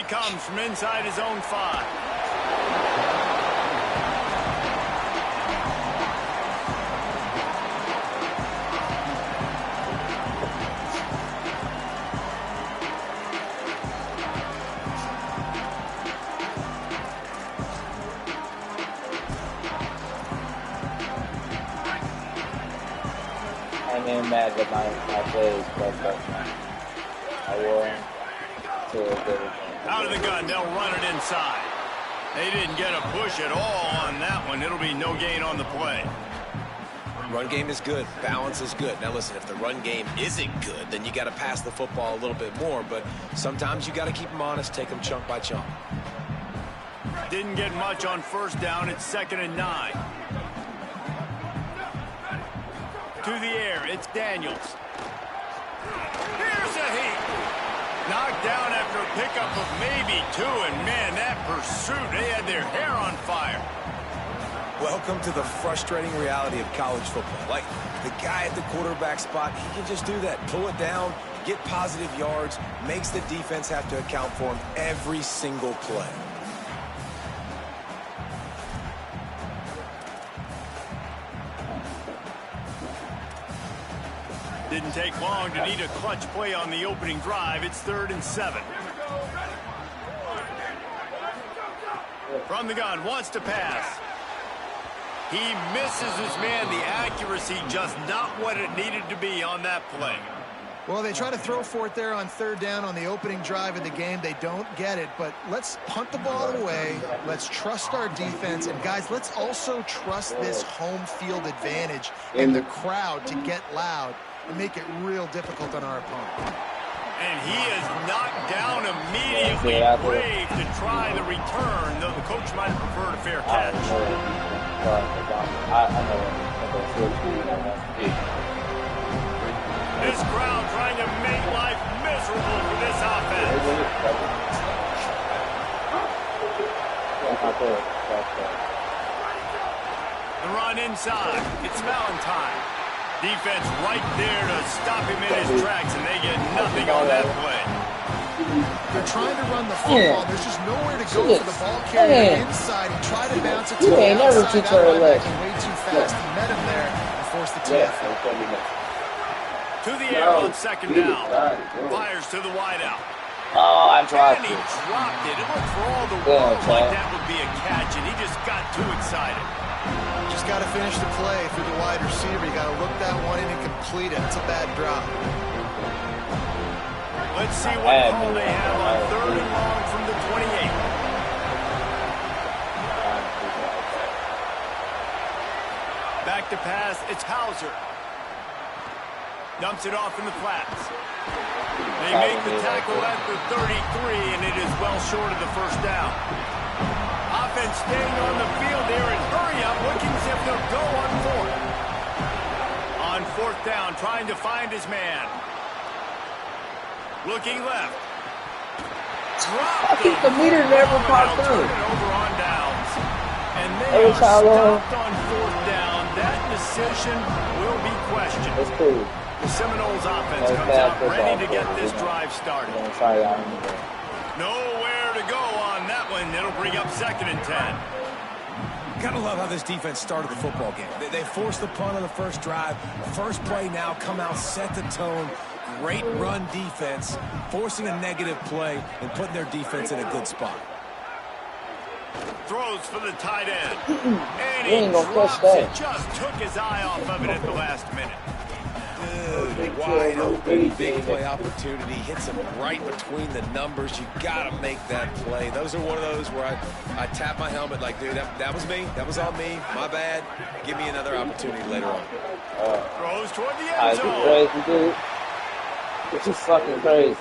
he comes from inside his own 5. I ain't mad that my plays, but I wore him to a good game. Out of the gun, they'll run it inside. They didn't get a push at all on that one. It'll be no gain on the play. Run game is good. Balance is good. Now listen, if the run game isn't good, then you got to pass the football a little bit more. But sometimes you got to keep them honest, take them chunk by chunk. Didn't get much on first down. It's 2nd and 9. To the air, it's Daniels. Here's a heat. Knocked down after a pickup of maybe 2, and man, that pursuit, they had their hair on fire. Welcome to the frustrating reality of college football. Like, the guy at the quarterback spot, he can just do that. Pull it down, get positive yards, makes the defense have to account for him every single play. Didn't take long to need a clutch play on the opening drive. It's 3rd and 7. From the gun, wants to pass. He misses his man. The accuracy just not what it needed to be on that play. Well, they try to throw for it there on 3rd down on the opening drive of the game. They don't get it, but let's punt the ball away. Let's trust our defense. And, guys, let's also trust this home field advantage and the crowd to get loud and make it real difficult on our opponent. And he is knocked down immediately. Brave to try the return, though the coach might have preferred a fair catch. This crowd trying to make life miserable for this offense. The run inside. It's Valentine. Defense right there to stop him in his tracks, and they get nothing on that play. They're trying to run the football. There's just nowhere to go for the ball carrier inside. He tried to bounce it to the outside. That linebacker way too fast. He met him there and forced the TF. To the air on 2nd down. Fires to the wideout. Oh, I dropped And he it. dropped it. It looked for all the world like that would be a catch, and he just got too excited. Just got to finish the play through the wide receiver. You got to look that one in and complete it. It's a bad drop. Let's see what call they have on 3rd and long from the 28. Back to pass. It's Hauser. Dumps it off in the flats. They make the tackle at the 33, and it is well short of the first down. Offense staying on the field there and hurry up, looking as if they'll go on 4th. On 4th down, trying to find his man. Looking left. I think the meter never popped up. Over on downs. And they are stopped on 4th down. That decision will be questioned. That's cool. The Seminoles offense comes out ready to get this drive started. Nowhere to go on that one. It'll bring up 2nd and 10. Gotta love how this defense started the football game. They forced the punt on the first drive. First play now, come out, set the tone. Great run defense, forcing a negative play and putting their defense in a good spot. Throws for the tight end. And he drops it. Just took his eye off of it at the last minute. Good, wide open, big play opportunity. Hits him right between the numbers. You got to make that play. Those are one of those where I tap my helmet like, dude, that was me. That was on me. My bad. Give me another opportunity later on. Throws toward the end zone. Crazy, dude. It's just fucking crazy.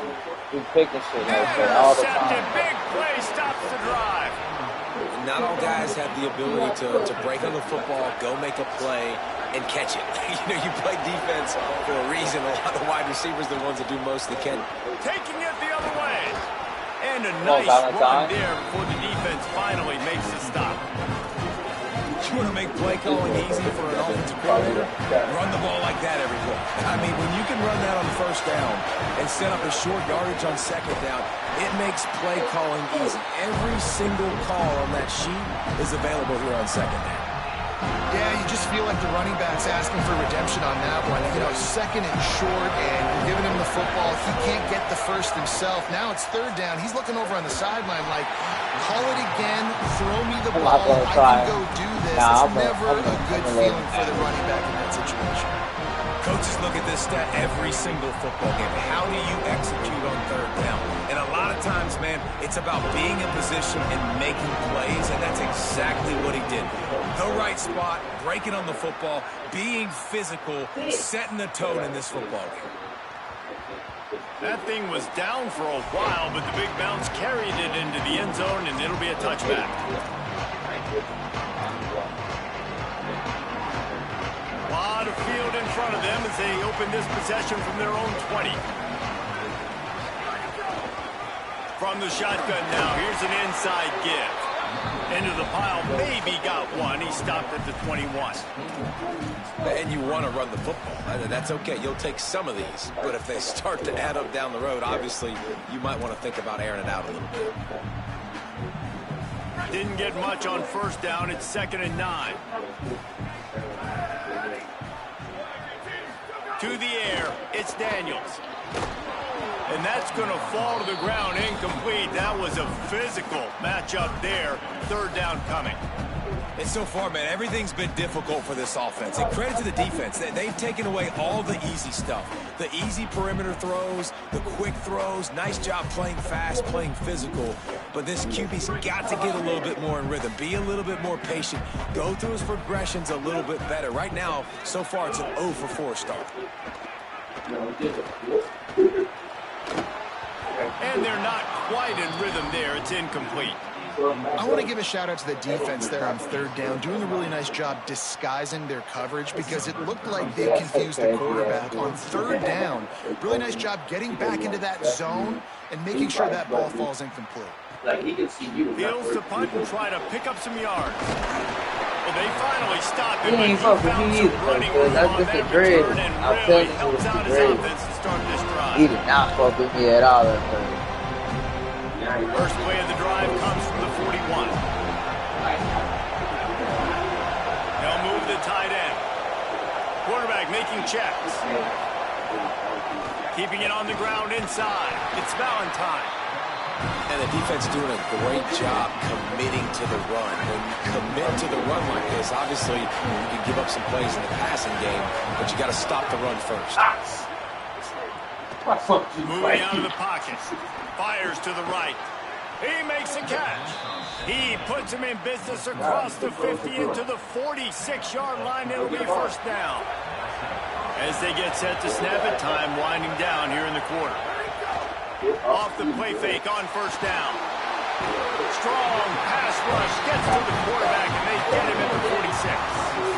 He's picking shit like that all the time. Big play stops the drive. Not all guys have the ability to break on the football, go make a play, and catch it. You play defense for a reason. A lot of the wide receivers are the ones that do most of the catching. Taking it the other way. And a nice run there before the defense finally makes the stop. You want to make play calling easy for an offensive coordinator? Run the ball like that every play. I mean, when you can run that on first down and set up a short yardage on second down, it makes play calling easy. Every single call on that sheet is available here on second down. Yeah, you just feel like the running back's asking for redemption on that one. You know, second and short, and you're giving him the football. He can't get the first himself. Now it's third down. He's looking over on the sideline like, call it again, throw me the ball, I can go do this. It's never a good feeling for the running back in that situation. Coaches look at this stat every single football game. How do you execute on third down? And a lot of times, man, it's about being in position and making plays, and that's exactly what he did. The right spot, breaking on the football, being physical, setting the tone in this football game. That thing was down for a while, but the big bounce carried it into the end zone, and it'll be a touchback. A lot of field in front of them as they open this possession from their own 20. From the shotgun now, here's an inside give. Into the pile, maybe got one. He stopped at the 21. And you want to run the football. That's okay. You'll take some of these. But if they start to add up down the road, obviously, you might want to think about airing it out a little bit. Didn't get much on first down. It's 2nd and 9. To the air, it's Daniels. And that's going to fall to the ground incomplete. That was a physical matchup there. Third down coming. And so far, man, everything's been difficult for this offense. And credit to the defense. They've taken away all the easy stuff. The easy perimeter throws, the quick throws. Nice job playing fast, playing physical. But this QB's got to get a little bit more in rhythm. Be a little bit more patient. Go through his progressions a little bit better. Right now, so far, it's an 0 for 4 start. And they're not quite in rhythm there. It's incomplete. I want to give a shout-out to the defense there on third down, doing a really nice job disguising their coverage because it looked like they confused the quarterback on third down. Really nice job getting back into that zone and making sure that ball falls incomplete. Fields to punt and try to pick up some yards. Well, they finally stopped him, He ain't but he fucking found me some either, running because room that's on just that a dread. return and I'm really telling you, helps it's out a his dread. offense to start this drive. He did not fuck with me at all at first. First play of the drive comes from the 41. They'll move the tight end. Quarterback making checks. Keeping it on the ground inside. It's Valentine. And the defense doing a great job committing to the run. When you commit to the run like this, obviously you can give up some plays in the passing game, but you got to stop the run first. Moving out of the pocket. Fires to the right. He makes a catch. He puts him in business across the 50 into the 46-yard line. It'll be first down. As they get set to snap it, time winding down here in the quarter. Off the play fake on first down. Strong pass rush gets to the quarterback, and they get him at the 46.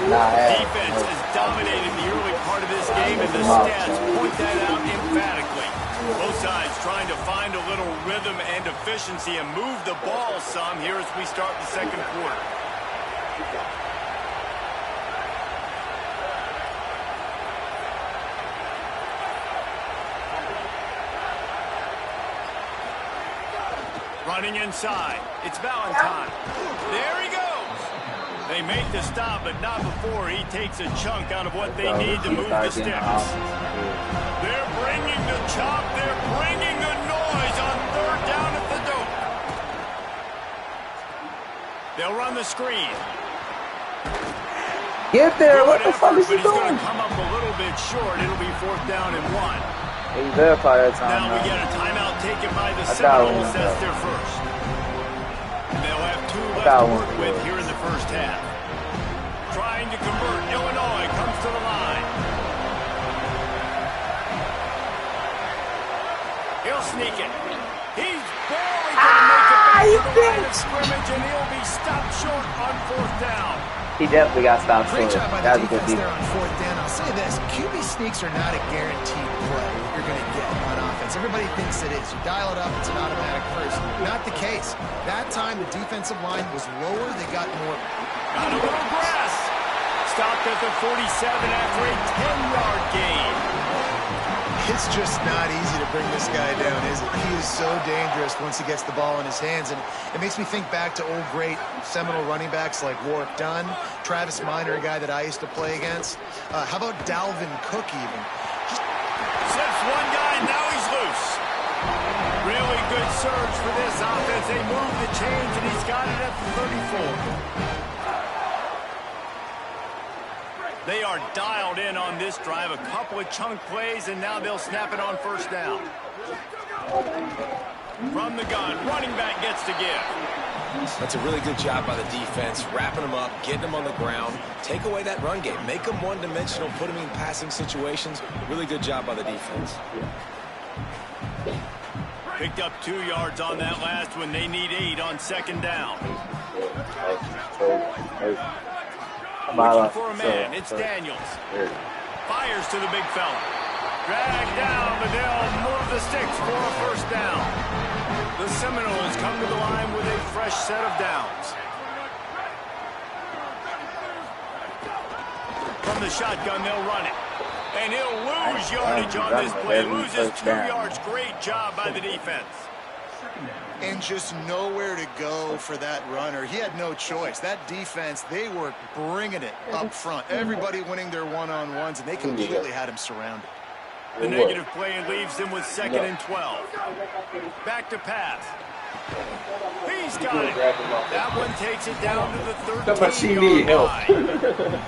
Defense has dominated the early part of this game, and the stats point that out emphatically. Both sides trying to find a little rhythm and efficiency and move the ball some here as we start the second quarter. Running inside. It's Valentine. There he goes. They make the stop, but not before he takes a chunk out of what they need to move the sticks. They're bringing the chop. They're bringing the noise on third down at the Doak. They'll run the screen. Get there. Good What the fuck effort, is he but he's going doing? to come up a little bit short. It'll be fourth down and 1. He verified that time. Now we get a timeout taken by the I got Seminoles. one. That's their first. And they'll have 2 left to work with here in the first half. Trying to convert. Illinois comes to the line. He'll sneak it. He's barely going to make it back to the line of scrimmage, and he'll be stopped short on fourth down. He definitely got stopped Great short. job by That the was a good defense there defense. on fourth down. I'll say this, QB sneaks are not a guaranteed play you're going to get on offense. Everybody thinks it is. You dial it up, it's an automatic first. Not the case. That time, the defensive line was lower. They got more. Got a little grass. Stopped at the 47 after a 10-yard gain. It's just not easy to bring this guy down, is it? He is so dangerous once he gets the ball in his hands, and it makes me think back to old great Seminole running backs like Warwick Dunn, Travis Minor, a guy that I used to play against. How about Dalvin Cook even? Slips one guy, now he's loose. Really good surge for this offense. They move the chains, and he's got it at the 34. They are dialed in on this drive. A couple of chunk plays, and now they'll snap it on first down. From the gun, running back gets to give. That's a really good job by the defense, wrapping them up, getting them on the ground. Take away that run game. Make them one-dimensional, put them in passing situations. Really good job by the defense. Picked up 2 yards on that last one. They need 8 on second down. Looking for a man. It's Daniels. Fires to the big fella. Dragged down, but they'll move the sticks for a first down. The Seminoles come to the line with a fresh set of downs. From the shotgun, they'll run it. And he'll lose yardage on this play. Loses 2 yards. Great job by the defense. And just nowhere to go for that runner. He had no choice. That defense, they were bringing it up front. Everybody winning their one-on-ones, and they completely had him surrounded. The negative play leaves them with 2nd and 12. Back to pass. He's got it. That one takes it down to the 13-yard line.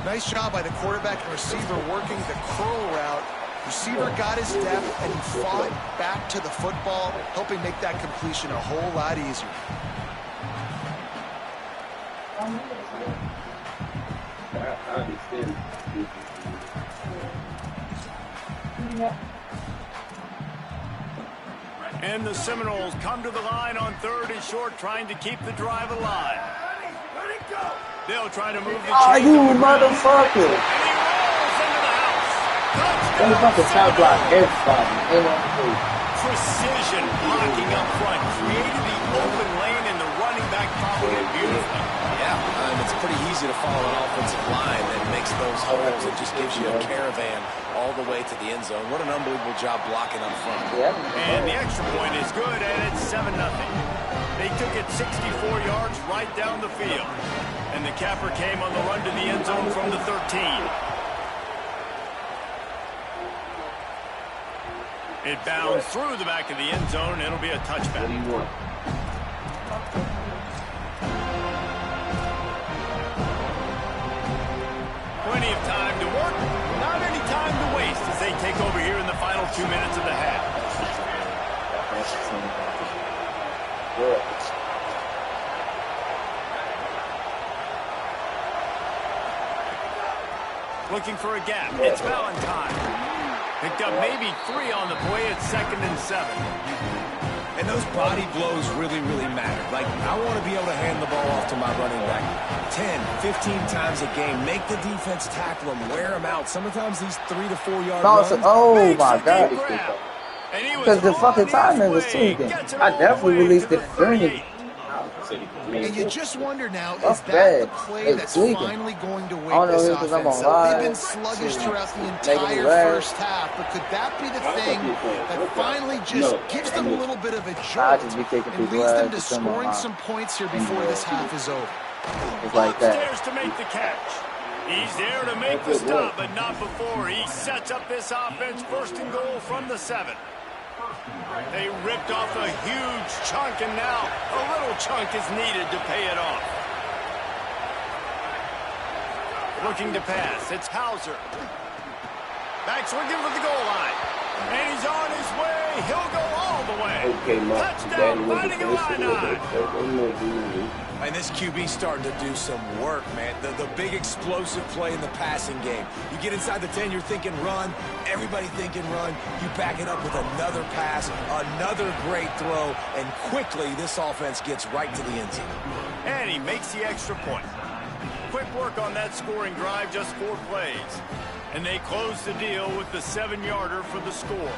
Nice job by the quarterback and receiver working the curl route. Receiver got his depth, and he fought back to the football, helping make that completion a whole lot easier. And the Seminoles come to the line on 3rd and short, trying to keep the drive alive. They'll try to move the chains. You motherfucker! And he rolls into the house. Let me fucking top block everybody. Precision blocking up front. Created the open lane, and the running back followed it beautifully. Yeah, it's pretty easy to follow an offensive line that makes those holes. It just gives you a caravan all the way to the end zone. What an unbelievable job blocking up front. And the extra point is good, and it's 7-0. They took it 64 yards right down the field. And the capper came on the run to the end zone from the 13. It bounds through the back of the end zone, and it'll be a touchback. Plenty of time to work, not any time to waste as they take over here in the final 2 minutes of the half. Looking for a gap. It's Valentine. Picked up maybe 3 on the play. It's 2nd and 7. And those body blows really, really matter. Like, I want to be able to hand the ball off to my running back 10, 15 times a game. Make the defense tackle them, wear them out. Sometimes these 3 to 4 yard runs. Oh my God. Because the fucking timing was tweaking. I definitely released the green. And you just wonder now, is that the play that's finally going to wake this offense up? They've been sluggish throughout the entire first half, but could that be the thing that finally just gives them a little bit of a jolt and leads them to scoring some points here before this half is over? It's like that. Upstairs to make the catch. He's there to make the stop, but not before. He sets up this offense 1st and goal from the 7. They ripped off a huge chunk, and now a little chunk is needed to pay it off. Looking to pass. It's Hauser. Backs looking for the goal line. And he's on his way. He'll go all the way. Touchdown, finding a line. And this QB's starting to do some work, man. The big explosive play in the passing game. You get inside the 10, you're thinking run. Everybody thinking run. You back it up with another pass, another great throw, and quickly this offense gets right to the end zone. And he makes the extra point. Quick work on that scoring drive, just 4 plays. And they close the deal with the 7-yarder for the score.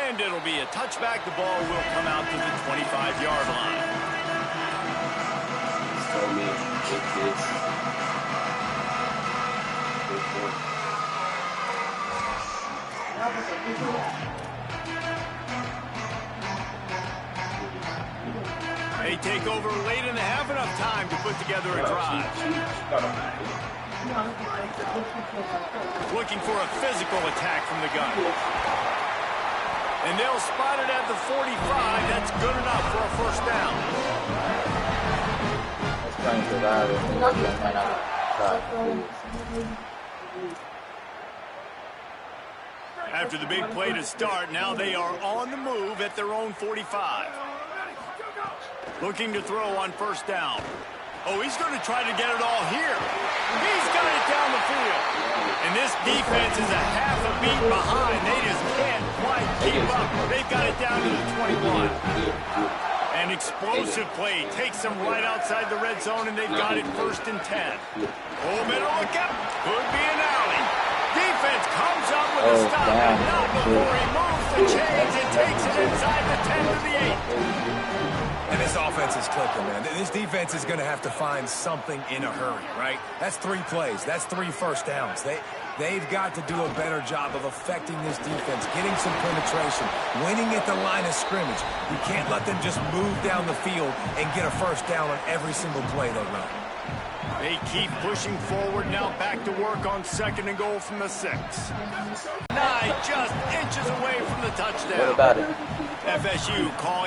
And it'll be a touchback. The ball will come out to the 25-yard line. So many big kids. They take over late in the half, enough time to put together a drive. Looking for a physical attack from the gun. And they'll spot it at the 45. That's good enough for a first down. Let's try and survive it. After the big play to start, now they are on the move at their own 45. Looking to throw on first down. Oh, he's going to try to get it all here. He's got it down the field. And this defense is a half a beat behind. They just can't quite keep up. They've got it down to the 21. An explosive play takes them right outside the red zone, and they've got it 1st and 10. Oh, middle, look out. Could be an alley. Defense comes up with a stop, and not before he moves the chains and takes it inside the 10 to the 8. And this offense is clicking, man. This defense is going to have to find something in a hurry, right? That's 3 plays. That's 3 first downs. They've got to do a better job of affecting this defense, getting some penetration, winning at the line of scrimmage. You can't let them just move down the field and get a first down on every single play they run. They keep pushing forward, now back to work on 2nd and goal from the 6. Nye just inches away from the touchdown. What about it? FSU calling